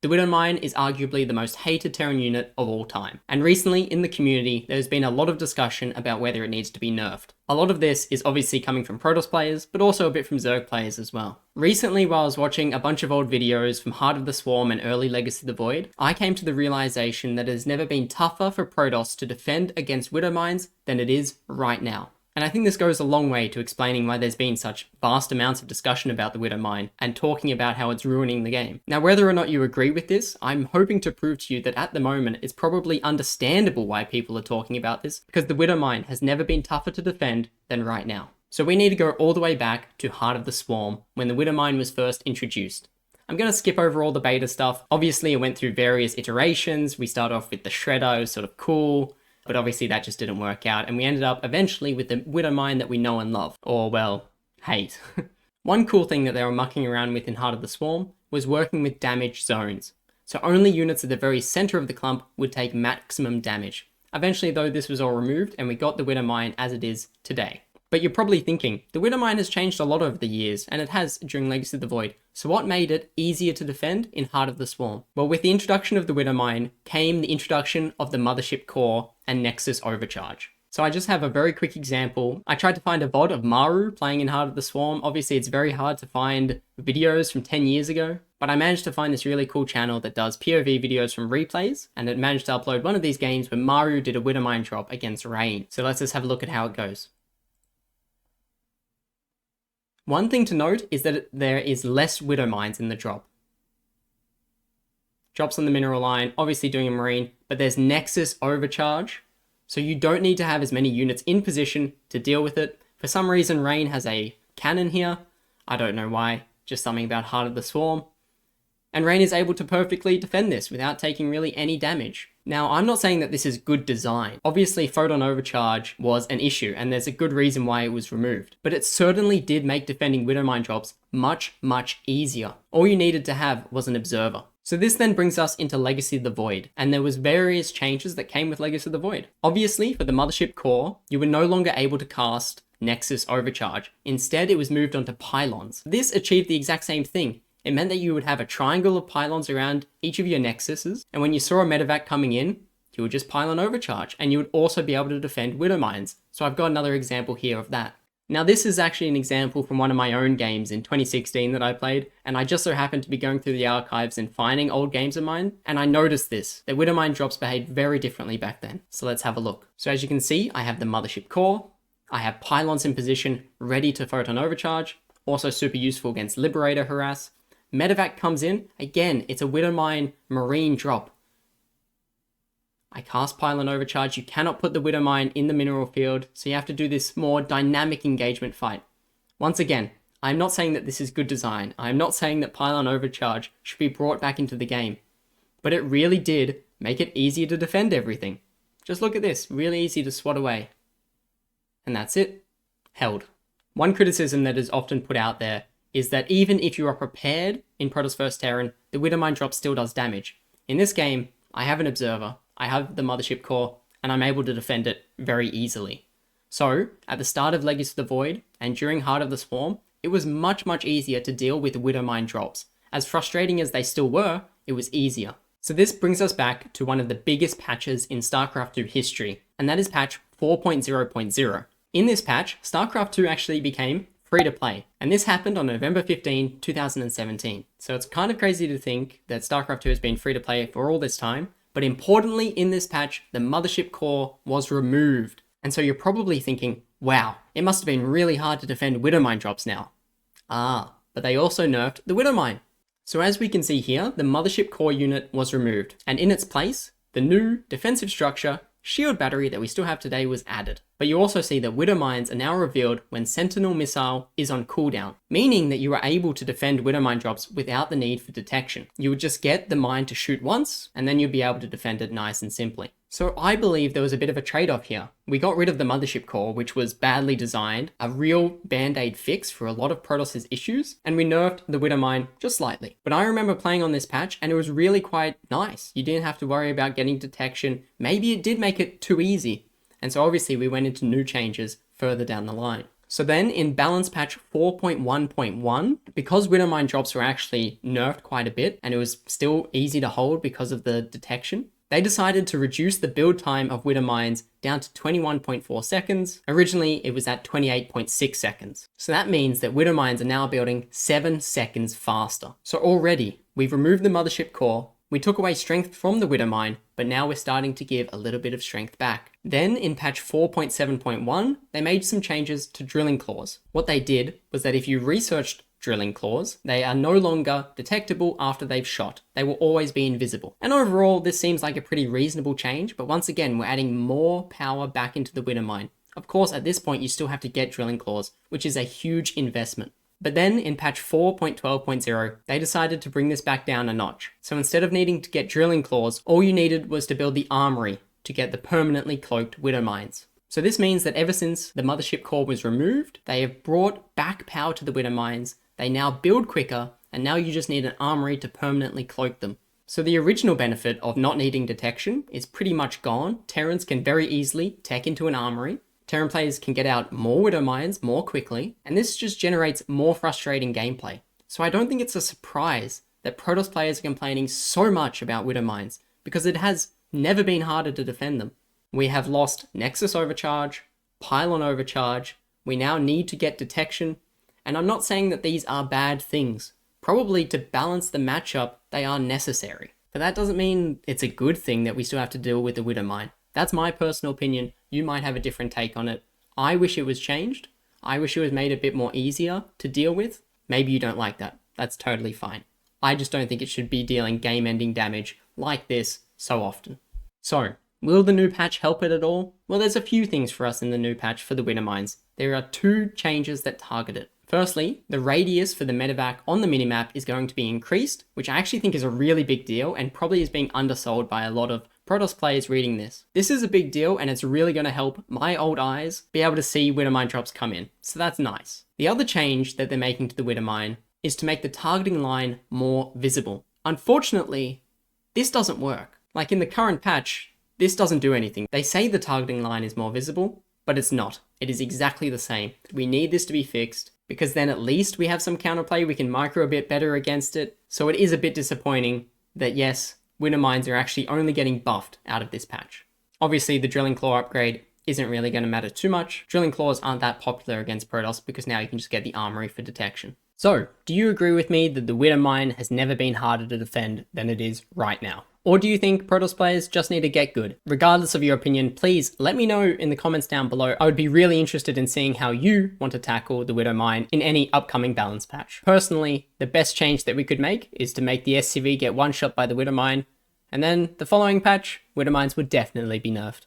The Widowmine is arguably the most hated Terran unit of all time, and recently in the community there's been a lot of discussion about whether it needs to be nerfed. A lot of this is obviously coming from Protoss players, but also a bit from Zerg players as well. Recently, while I was watching a bunch of old videos from Heart of the Swarm and early Legacy of the Void, I came to the realization that it has never been tougher for Protoss to defend against Widowmines than it is right now. And I think this goes a long way to explaining why there's been such vast amounts of discussion about the Widowmine and talking about how it's ruining the game. Now, whether or not you agree with this, I'm hoping to prove to you that at the moment it's probably understandable why people are talking about this, because the Widowmine has never been tougher to defend than right now. So we need to go all the way back to Heart of the Swarm, when the Widowmine was first introduced. I'm going to skip over all the beta stuff. Obviously, it went through various iterations. We started off with the Shredder, it was sort of cool. But obviously that just didn't work out, and we ended up eventually with the Widowmine that we know and love. Or, well, hate. One cool thing that they were mucking around with in Heart of the Swarm was working with damage zones. So only units at the very center of the clump would take maximum damage. Eventually though, this was all removed, and we got the Widowmine as it is today. But you're probably thinking, the Widowmine has changed a lot over the years, and it has during Legacy of the Void. So what made it easier to defend in Heart of the Swarm? Well, with the introduction of the Widowmine came the introduction of the Mothership Core and Nexus Overcharge. So I just have a very quick example. I tried to find a VOD of Maru playing in Heart of the Swarm. Obviously it's very hard to find videos from 10 years ago, but I managed to find this really cool channel that does POV videos from replays, and it managed to upload one of these games where Maru did a Widowmine drop against Rain. So let's just have a look at how it goes. One thing to note is that there is less Widowmines in the drop. Drops on the mineral line, obviously doing a marine, but there's Nexus Overcharge, so you don't need to have as many units in position to deal with it. For some reason, Rain has a cannon here. I don't know why, just something about Heart of the Swarm. And Rain is able to perfectly defend this without taking really any damage. Now, I'm not saying that this is good design. Obviously, Photon Overcharge was an issue, and there's a good reason why it was removed. But it certainly did make defending Widowmine drops much, much easier. All you needed to have was an Observer. So this then brings us into Legacy of the Void, and there was various changes that came with Legacy of the Void. Obviously, for the Mothership Core, you were no longer able to cast Nexus Overcharge. Instead, it was moved onto Pylons. This achieved the exact same thing. It meant that you would have a triangle of pylons around each of your nexuses, and when you saw a medevac coming in, you would just pylon overcharge, and you would also be able to defend Widowmines. So I've got another example here of that. Now this is actually an example from one of my own games in 2016 that I played, and I just so happened to be going through the archives and finding old games of mine, and I noticed this, that Widowmine drops behaved very differently back then. So let's have a look. So as you can see, I have the Mothership Core, I have pylons in position, ready to photon overcharge, also super useful against Liberator harass. Medevac comes in, again, it's a Widowmine marine drop. I cast Pylon Overcharge, you cannot put the Widowmine in the mineral field, so you have to do this more dynamic engagement fight. Once again, I'm not saying that this is good design, I'm not saying that Pylon Overcharge should be brought back into the game, but it really did make it easier to defend everything. Just look at this, really easy to swat away. And that's it, held. One criticism that is often put out there is that even if you are prepared in Protoss First Terran, the Widowmine drop still does damage. In this game, I have an Observer, I have the Mothership Core, and I'm able to defend it very easily. So, at the start of Legacy of the Void, and during Heart of the Swarm, it was much easier to deal with Widowmine drops. As frustrating as they still were, it was easier. So this brings us back to one of the biggest patches in StarCraft 2 history, and that is patch 4.0.0. In this patch, StarCraft 2 actually became free to play. And this happened on November 15, 2017. So it's kind of crazy to think that StarCraft 2 has been free to play for all this time, but importantly in this patch, the Mothership Core was removed. And so you're probably thinking, wow, it must have been really hard to defend Widowmine drops now. But they also nerfed the Widowmine. So as we can see here, the Mothership Core unit was removed, and in its place, the new defensive structure shield battery that we still have today was added. But you also see that Widowmines are now revealed when Sentinel Missile is on cooldown, meaning that you are able to defend Widowmine drops without the need for detection. You would just get the mine to shoot once, and then you'd be able to defend it nice and simply. So I believe there was a bit of a trade-off here. We got rid of the Mothership Core, which was badly designed, a real band-aid fix for a lot of Protoss' issues, and we nerfed the Widowmine just slightly. But I remember playing on this patch, and it was really quite nice. You didn't have to worry about getting detection. Maybe it did make it too easy. And so obviously we went into new changes further down the line. So then in balance patch 4.1.1, because Widowmine drops were actually nerfed quite a bit and it was still easy to hold because of the detection, they decided to reduce the build time of Widowmines down to 21.4 seconds. Originally, it was at 28.6 seconds. So that means that Widowmines are now building 7 seconds faster. So already, we've removed the mothership core, we took away strength from the Widowmine, but now we're starting to give a little bit of strength back. Then in patch 4.7.1, they made some changes to drilling claws. What they did was that if you researched drilling claws, they are no longer detectable after they've shot. They will always be invisible. And overall, this seems like a pretty reasonable change, but once again, we're adding more power back into the Widowmine. Of course, at this point, you still have to get drilling claws, which is a huge investment. But then in patch 4.12.0, they decided to bring this back down a notch. So instead of needing to get drilling claws, all you needed was to build the armory to get the permanently cloaked Widowmines. So this means that ever since the mothership core was removed, they have brought back power to the Widowmines. They now build quicker, and now you just need an armory to permanently cloak them. So the original benefit of not needing detection is pretty much gone. Terrans can very easily tech into an armory. Terran players can get out more Widowmines more quickly, and this just generates more frustrating gameplay. So I don't think it's a surprise that Protoss players are complaining so much about Widowmines, because it has never been harder to defend them. We have lost Nexus overcharge, Pylon overcharge, we now need to get detection, and I'm not saying that these are bad things. Probably to balance the matchup, they are necessary. But that doesn't mean it's a good thing that we still have to deal with the Widowmine. That's my personal opinion. You might have a different take on it. I wish it was changed. I wish it was made a bit more easier to deal with. Maybe you don't like that. That's totally fine. I just don't think it should be dealing game-ending damage like this so often. So, will the new patch help it at all? Well, there's a few things for us in the new patch for the Widowmines. There are 2 changes that target it. Firstly, the radius for the medevac on the minimap is going to be increased, which I actually think is a really big deal and probably is being undersold by a lot of Protoss players reading this. This is a big deal and it's really going to help my old eyes be able to see Widowmine drops come in, so that's nice. The other change that they're making to the Widowmine is to make the targeting line more visible. Unfortunately, this doesn't work. Like in the current patch, this doesn't do anything. They say the targeting line is more visible, but it's not. It is exactly the same. We need this to be fixed, because then at least we have some counterplay, we can micro a bit better against it. So it is a bit disappointing that yes, Widowmines are actually only getting buffed out of this patch. Obviously, the Drilling Claw upgrade isn't really going to matter too much. Drilling Claws aren't that popular against Protoss because now you can just get the armory for detection. So, do you agree with me that the Widowmine has never been harder to defend than it is right now? Or do you think Protoss players just need to get good? Regardless of your opinion, please let me know in the comments down below. I would be really interested in seeing how you want to tackle the Widowmine in any upcoming balance patch. Personally, the best change that we could make is to make the SCV get one shot by the Widowmine, and then the following patch, Widowmines would definitely be nerfed.